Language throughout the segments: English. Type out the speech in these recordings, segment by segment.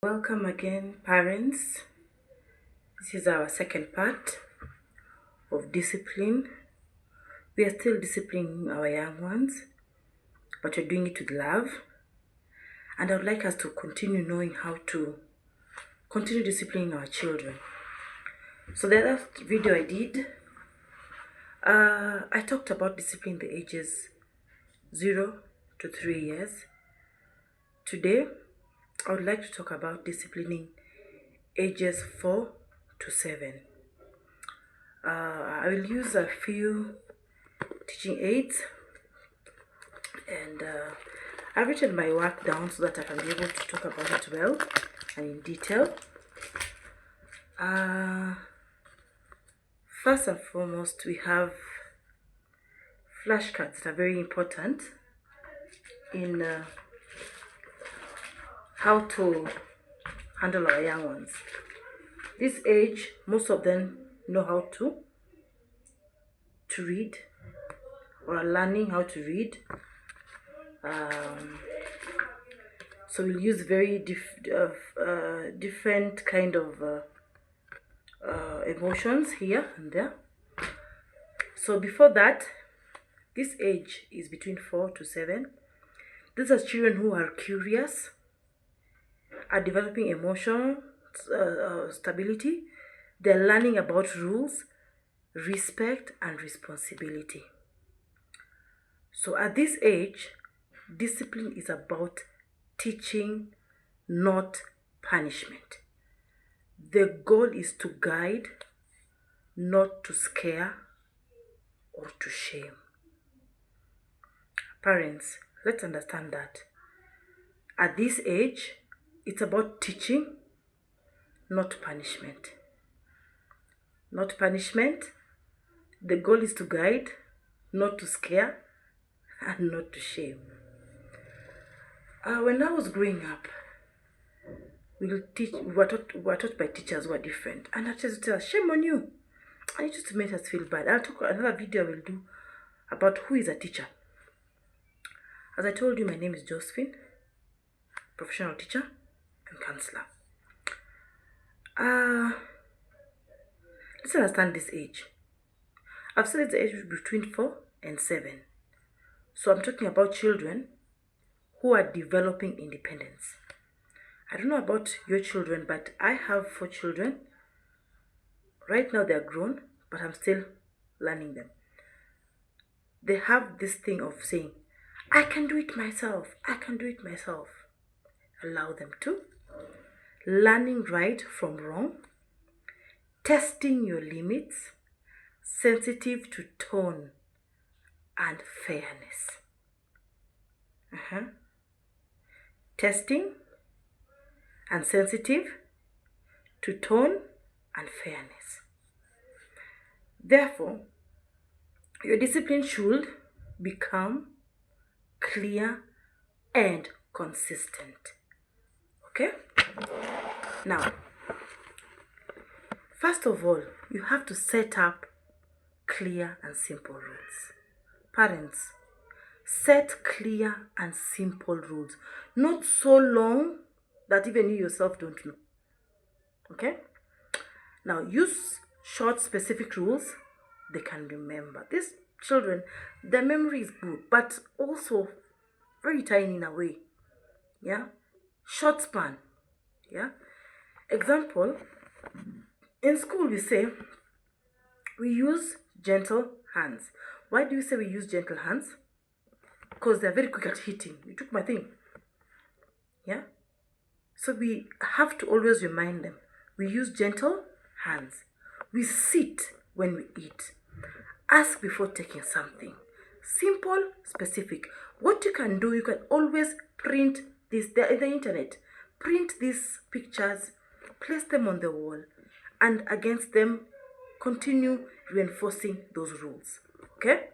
Welcome again, parents. This is our second part of discipline. We are still disciplining our young ones, but we're doing it with love. And I would like us to continue knowing how to continue disciplining our children. So, the other video I did, I talked about disciplining the ages 0 to 3 years. Today, I would like to talk about disciplining ages 4 to 7. I will use a few teaching aids, and I've written my work down so that I can be able to talk about it well and in detail. First and foremost, we have flashcards that are very important in how to handle our young ones. This age, most of them know how to read or are learning how to read. So we'll use very different kind of emotions here and there. So before that, this age is between 4 to 7. These are children who are curious, are developing emotional stability. They're learning about rules, respect, and responsibility. So at this age, discipline is about teaching, not punishment. The goal is to guide, not to scare or to shame. Parents, let's understand that. At this age, it's about teaching, not punishment. Not punishment. The goal is to guide, not to scare, and not to shame. When I was growing up, we were taught by teachers who are different. And I just tell us, shame on you. And it used to make us feel bad. I'll talk another video I will do about who is a teacher. As I told you, my name is Josephine, professional teacher and counselor. Let's understand this age. I've said it's the age between 4 and 7. So I'm talking about children who are developing independence. I don't know about your children, but I have 4 children. Right now they're grown, but I'm still learning them. They have this thing of saying, I can do it myself. I can do it myself. Allow them to. Learning right from wrong. Testing your limits. Sensitive to tone and fairness. Testing and sensitive to tone and fairness. Therefore, your discipline should become clear and consistent. Okay? Now, first of all, you have to set up clear and simple rules. Parents, set clear and simple rules. Not so long that even you yourself don't know. Okay? Now, use short, specific rules they can remember. These children, their memory is good, but also very tiny in a way. Yeah? Short span. Yeah? Example, in school we say we use gentle hands. Why do you say we use gentle hands? Because they're very quick at hitting. You took my thing. Yeah? So we have to always remind them. We use gentle hands. We sit when we eat. Ask before taking something. Simple, specific. What you can do, you can always print this. They're in the internet. Print these pictures, place them on the wall, and against them, continue reinforcing those rules. Okay?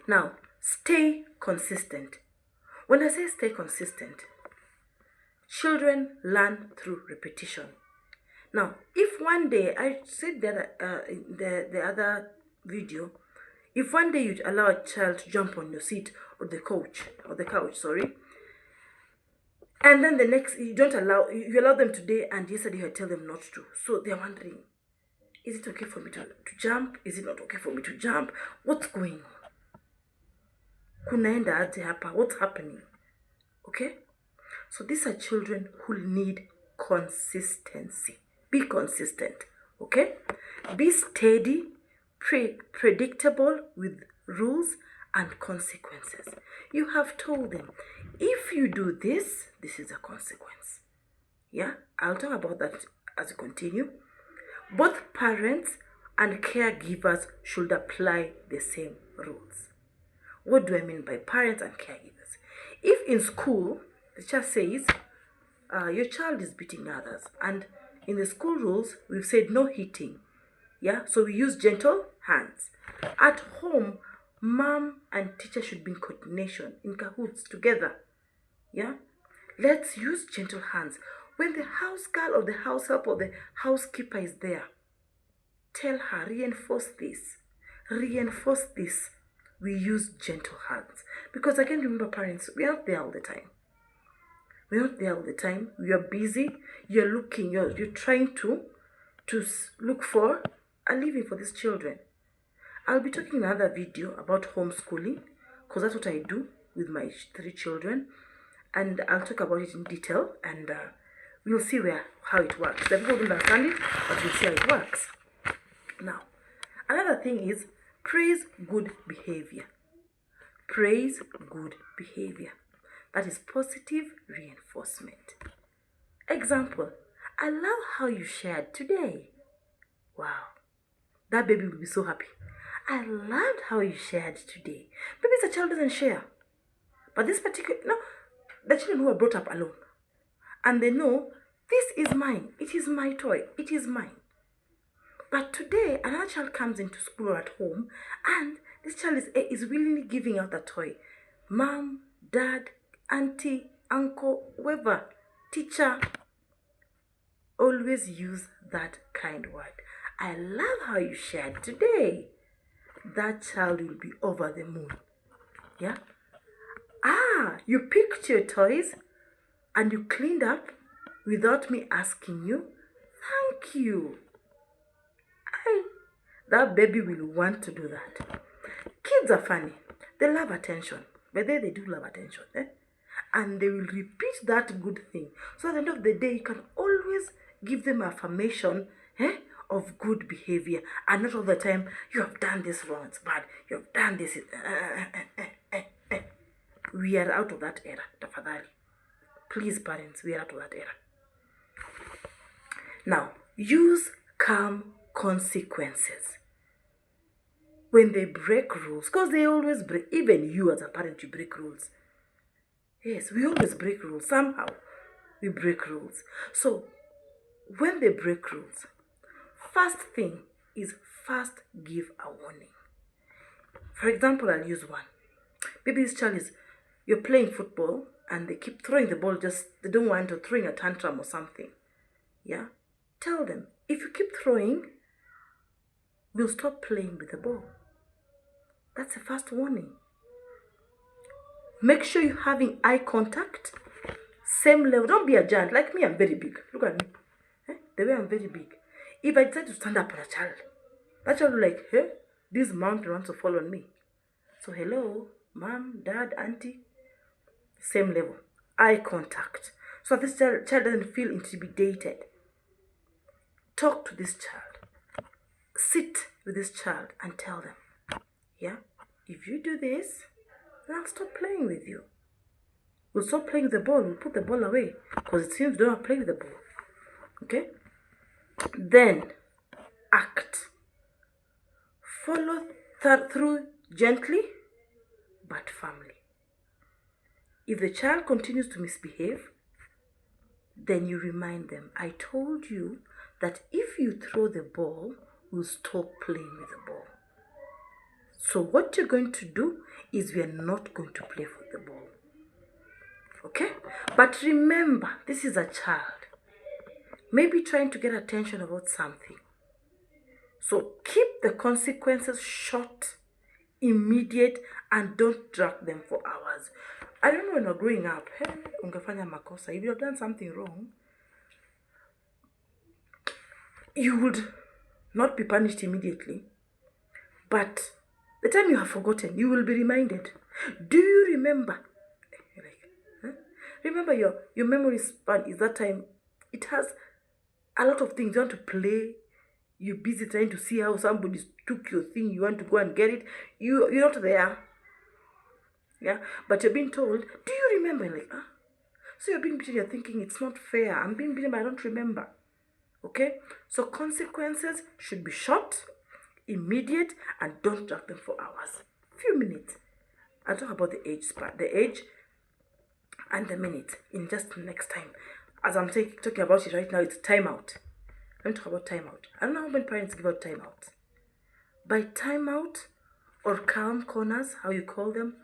Now, stay consistent. When I say stay consistent, children learn through repetition. Now, if one day, I said that the other video, if one day you'd allow a child to jump on your seat or the couch, And then the next, you allow them today, and yesterday you tell them not to. So they're wondering, is it okay for me to jump? Is it not okay for me to jump? What's going on? Kunaenda aje hapa? What's happening? Okay? So these are children who need consistency. Be consistent. Okay? Be steady, predictable with rules and consequences. You have told them, if you do this, this is a consequence. Yeah? I'll talk about that as we continue. Both parents and caregivers should apply the same rules. What do I mean by parents and caregivers? If in school, the teacher says, your child is beating others, and in the school rules, we've said no hitting. Yeah, so we use gentle hands. At home, mom and teacher should be in coordination, in cahoots, together. Yeah, let's use gentle hands. When the house girl or the house help or the housekeeper is there, tell her, reinforce this. Reinforce this. We use gentle hands. Because again, remember parents, we are not there all the time. We're not there all the time. We are busy. You're looking, you're trying to look for a living for these children. I'll be talking in another video about homeschooling, because that's what I do with my 3 children. And I'll talk about it in detail, and we'll see how it works. The people don't understand it, but we'll see how it works. Now, another thing is praise good behavior. Praise good behavior. That is positive reinforcement. Example, I love how you shared today. Wow, that baby will be so happy. I loved how you shared today. Maybe the child doesn't share. But this particular, no, the children who are brought up alone. And they know, this is mine. It is my toy. It is mine. But today, another child comes into school or at home, and this child is willingly giving out the toy. Mom, dad, auntie, uncle, whoever, teacher, always use that kind word. I love how you shared today. That child will be over the moon. Yeah? You picked your toys and you cleaned up without me asking you. Thank you. That baby will want to do that. Kids are funny. They love attention. But they do love attention. And they will repeat that good thing. So at the end of the day, you can always give them affirmation of good behavior. And not all the time, you have done this wrong, it's bad. You have done this. We are out of that era, tafadhali. Please, parents, we are out of that era. Now, use calm consequences when they break rules, because they always break. Even you as a parent, you break rules. Yes, we always break rules. Somehow we break rules. So when they break rules, first thing is first give a warning. For example, I'll use one. Maybe this child you're playing football and they keep throwing the ball, they don't want to, throwing a tantrum or something. Yeah? Tell them, if you keep throwing, we'll stop playing with the ball. That's the first warning. Make sure you're having eye contact. Same level. Don't be a giant. Like me, I'm very big. Look at me. The way I'm very big. If I decide to stand up on a child, that child will be like, hey, this mountain wants to fall on me. So hello, mom, dad, auntie. Same level. Eye contact. So this child doesn't feel intimidated. Talk to this child. Sit with this child and tell them, yeah, if you do this, then I'll stop playing with you. We'll stop playing with the ball. We'll put the ball away. Because it seems you don't want to play with the ball. Okay? Then, act. Follow through gently, but firmly. If the child continues to misbehave, then you remind them, I told you that if you throw the ball, we'll stop playing with the ball. So what you're going to do is we are not going to play with the ball. Okay? But remember, this is a child. Maybe trying to get attention about something. So keep the consequences short, immediate, and don't drag them for hours. I remember when we were growing up, ungefanya makosa. If you have done something wrong, you would not be punished immediately. But the time you have forgotten, you will be reminded. Do you remember? You're like, huh? Remember your memory span is that time. It has a lot of things. You want to play. You're busy trying to see how somebody took your thing. You want to go and get it. You're not there. Yeah, but you're being told, do you remember? Like, so you're being beaten, you're thinking it's not fair. I'm being beaten, but I don't remember. Okay? So consequences should be short, immediate, and don't drag them for hours. Few minutes. I'll talk about the age and the minute in just next time. As I'm talking about it right now, it's timeout. Let me talk about timeout. I don't know how many parents give out timeout. By timeout or calm corners, how you call them,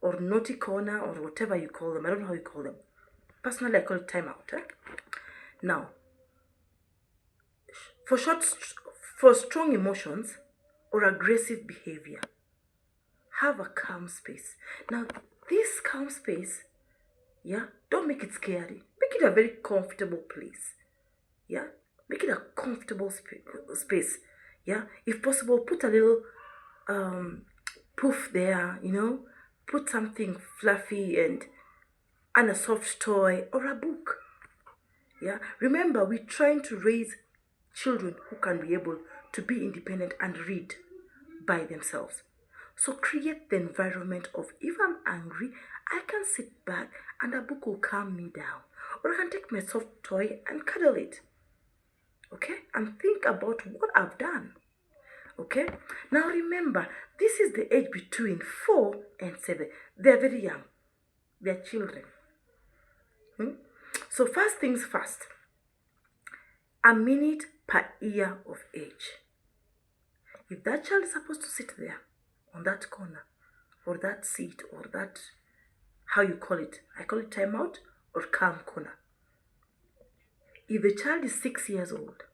or naughty corner, or whatever you call them. I don't know how you call them. Personally, I call it timeout. Now, for strong emotions or aggressive behavior, have a calm space. Now, this calm space, yeah, don't make it scary. Make it a very comfortable place. Yeah, make it a comfortable space. Yeah, if possible, put a little poof there, put something fluffy and a soft toy or a book. Yeah, remember, we're trying to raise children who can be able to be independent and read by themselves. So create the environment of, if I'm angry, I can sit back and a book will calm me down, or I can take my soft toy and cuddle it. Okay, and think about what I've done. Okay, now remember, this is the age between 4 and 7. They're very young, they're children. So first things first, a minute per year of age. If that child is supposed to sit there on that corner or that seat or that, how you call it, I call it timeout or calm corner. If the child is 6 years old,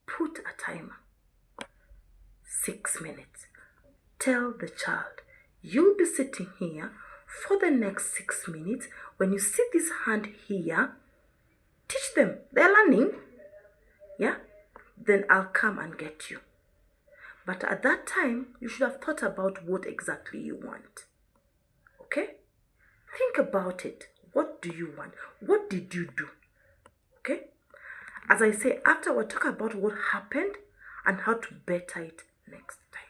put a timer, 6 minutes. Tell the child, you'll be sitting here for the next 6 minutes. When you see this hand here, teach them. They're learning. Yeah? Then I'll come and get you. But at that time, you should have thought about what exactly you want. Okay? Think about it. What do you want? What did you do? Okay? As I say, after we'll talk about what happened and how to better it next time.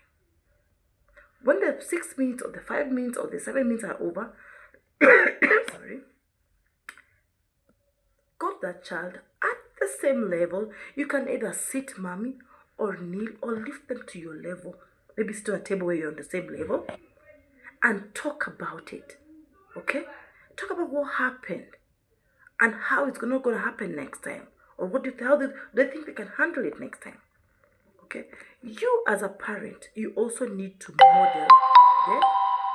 When the 6 minutes or the 5 minutes or the 7 minutes are over, sorry, got that child at the same level. You can either sit, mommy, or kneel, or lift them to your level. Maybe sit on a table where you're on the same level and talk about it. Okay? Talk about what happened and how it's not going to happen next time, or how they think they can handle it next time. Okay? You as a parent, you also need to model the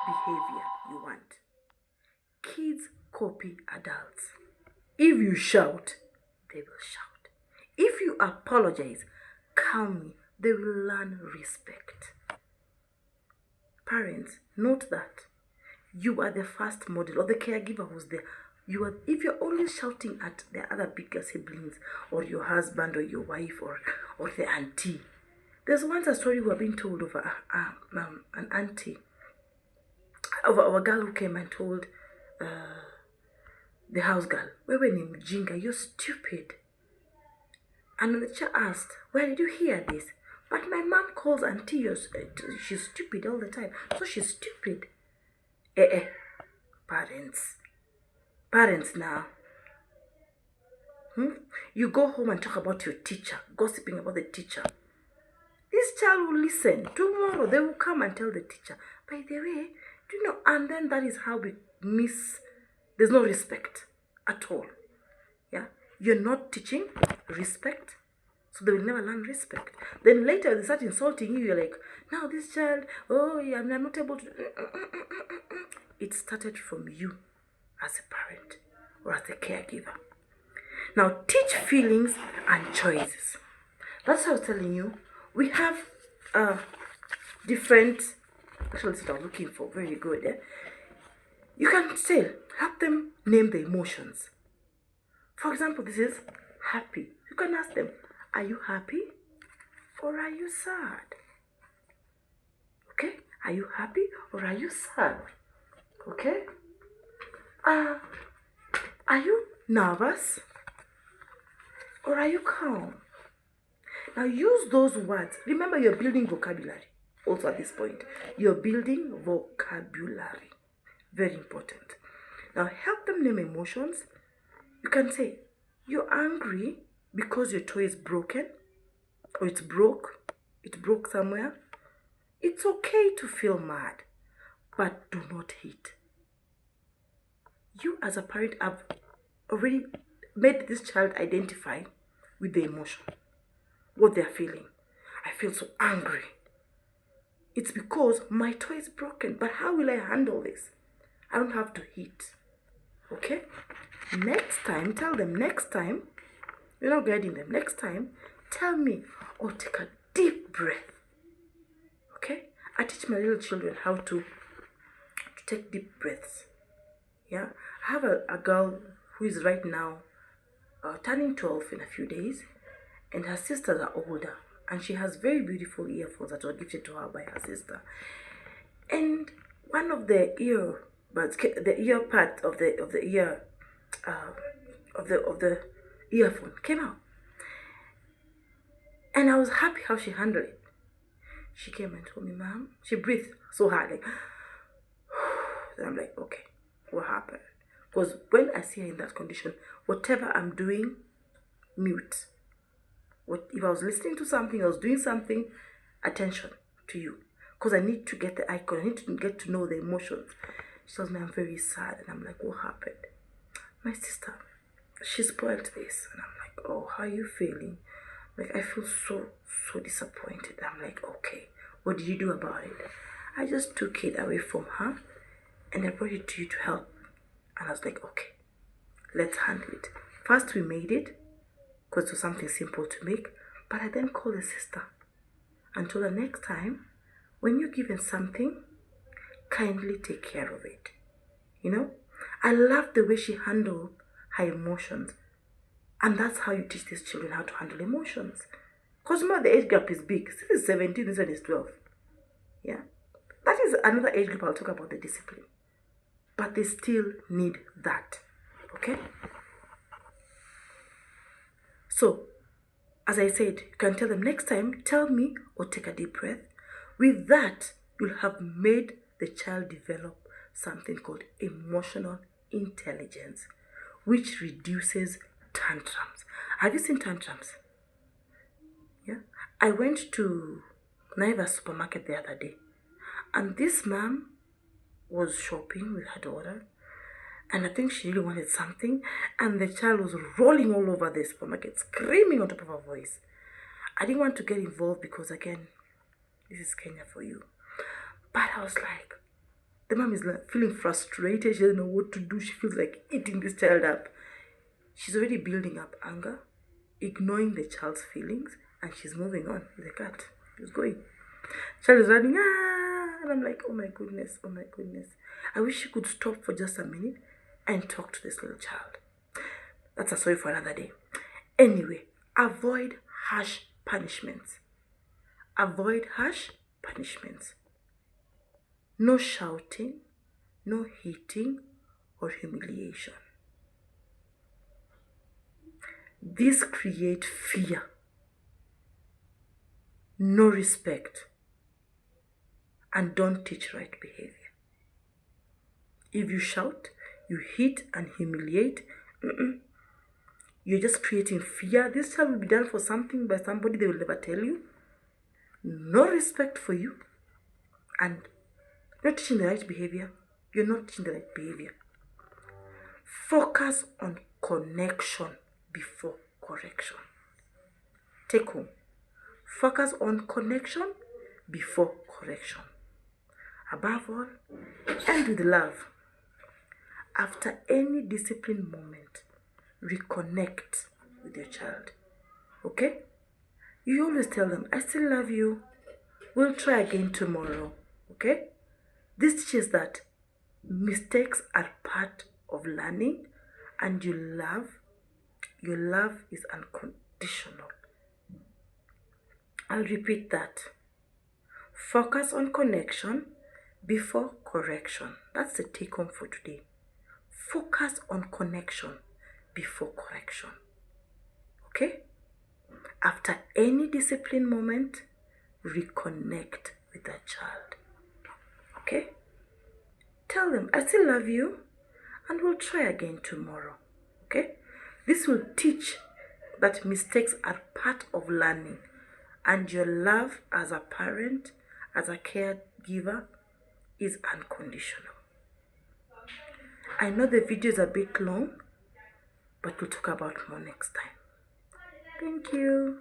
behavior you want. Kids copy adults. If you shout, they will shout. If you apologize calmly, they will learn respect. Parents, note that you are the first model, or the caregiver who's there. If you're always shouting at the other bigger siblings, or your husband, or your wife, or the auntie. There's once a story we were being told of an auntie, of a girl who came and told the house girl, wewe ni mjinga, you're stupid. And the child asked, where did you hear this? But my mom calls auntie, she's stupid all the time, so she's stupid. Parents now. You go home and talk about your teacher, gossiping about the teacher. This child will listen. Tomorrow they will come and tell the teacher, by the way, do you know, and then that is how there's no respect at all. Yeah, you're not teaching respect, so they will never learn respect. Then later they start insulting you. You're like, now this child, oh yeah, I'm not able to. It started from you as a parent or as a caregiver. Now teach feelings and choices. That's what I was telling you. We have different. Actually, that's what I'm looking for. Very good. You can still help them name the emotions. For example, this is happy. You can ask them, are you happy or are you sad? Okay? Are you happy or are you sad? Okay? Uh, are you nervous or are you calm? Now use those words. Remember, you're building vocabulary. Also at this point, you're building vocabulary. Very important. Now help them name emotions. You can say, you're angry because your toy is broken or it broke somewhere. It's okay to feel mad, but do not hit. You as a parent have already made this child identify with the emotion, what they're feeling. I feel so angry. It's because my toy is broken, but how will I handle this? I don't have to hit. Okay? Next time, tell them next time, you're not guiding them. Next time, tell me or take a deep breath. Okay? I teach my little children how to take deep breaths. Yeah? I have a girl who is right now turning 12 in a few days, and her sisters are older, and she has very beautiful earphones that were gifted to her by her sister. And one of the earbuds, the ear part of the ear of the earphone came out, and I was happy how she handled it. She came and told me, "Mom," she breathed so hard, like, and I'm like, okay, what happened? Because when I see her in that condition, whatever I'm doing, mute. What if I was listening to something, I was doing something, attention to you. Because I need to get the icon, I need to get to know the emotions. She tells me I'm very sad, and I'm like, what happened? My sister, she spoiled this, and I'm like, oh, how are you feeling? Like, I feel so disappointed. I'm like, okay, what did you do about it? I just took it away from her, and I brought it to you to help. And I was like, okay, let's handle it. First we made it, because it was something simple to make, but I then called the sister and told her, next time, when you're given something, kindly take care of it. You know? I love the way she handled her emotions. And that's how you teach these children how to handle emotions. Because remember, the age gap is big. This is 17, this one is 12. Yeah? That is another age group. I'll talk about the discipline. But they still need that. Okay? So, as I said, you can tell them next time, tell me or take a deep breath. With that, you'll have made the child develop something called emotional intelligence, which reduces tantrums. Have you seen tantrums? Yeah. I went to Naivas supermarket the other day, and this mom was shopping with her daughter, and I think she really wanted something, and the child was rolling all over the supermarket, screaming on top of her voice. I didn't want to get involved because, again, this is Kenya for you. But I was like, the mom is like feeling frustrated. She doesn't know what to do. She feels like eating this child up. She's already building up anger, ignoring the child's feelings, and she's moving on with the cat. She's going. Child is running, and I'm like, oh my goodness, oh my goodness. I wish she could stop for just a minute and talk to this little child. That's a story for another day. Anyway, avoid harsh punishments. Avoid harsh punishments. No shouting, no hitting, or humiliation. These create fear, no respect, and don't teach right behavior. If you shout, you hit and humiliate, you're just creating fear. This child will be done for something by somebody they will never tell you. No respect for you, and you're not teaching the right behavior. You're not teaching the right behavior. Focus on connection before correction. Take home. Focus on connection before correction. Above all, end with love. After any discipline moment, reconnect with your child. Okay? You always tell them, I still love you. We'll try again tomorrow. Okay? This teaches that Mistakes are part of learning, and your love is unconditional. I'll repeat that. Focus on connection before correction. That's the take home for today. Focus on connection before correction. Okay? After any discipline moment, reconnect with that child. Okay? Tell them, I still love you, and we'll try again tomorrow. Okay? This will teach that mistakes are part of learning, and your love as a parent, as a caregiver, is unconditional. I know the video is a bit long, but we'll talk about more next time. Thank you.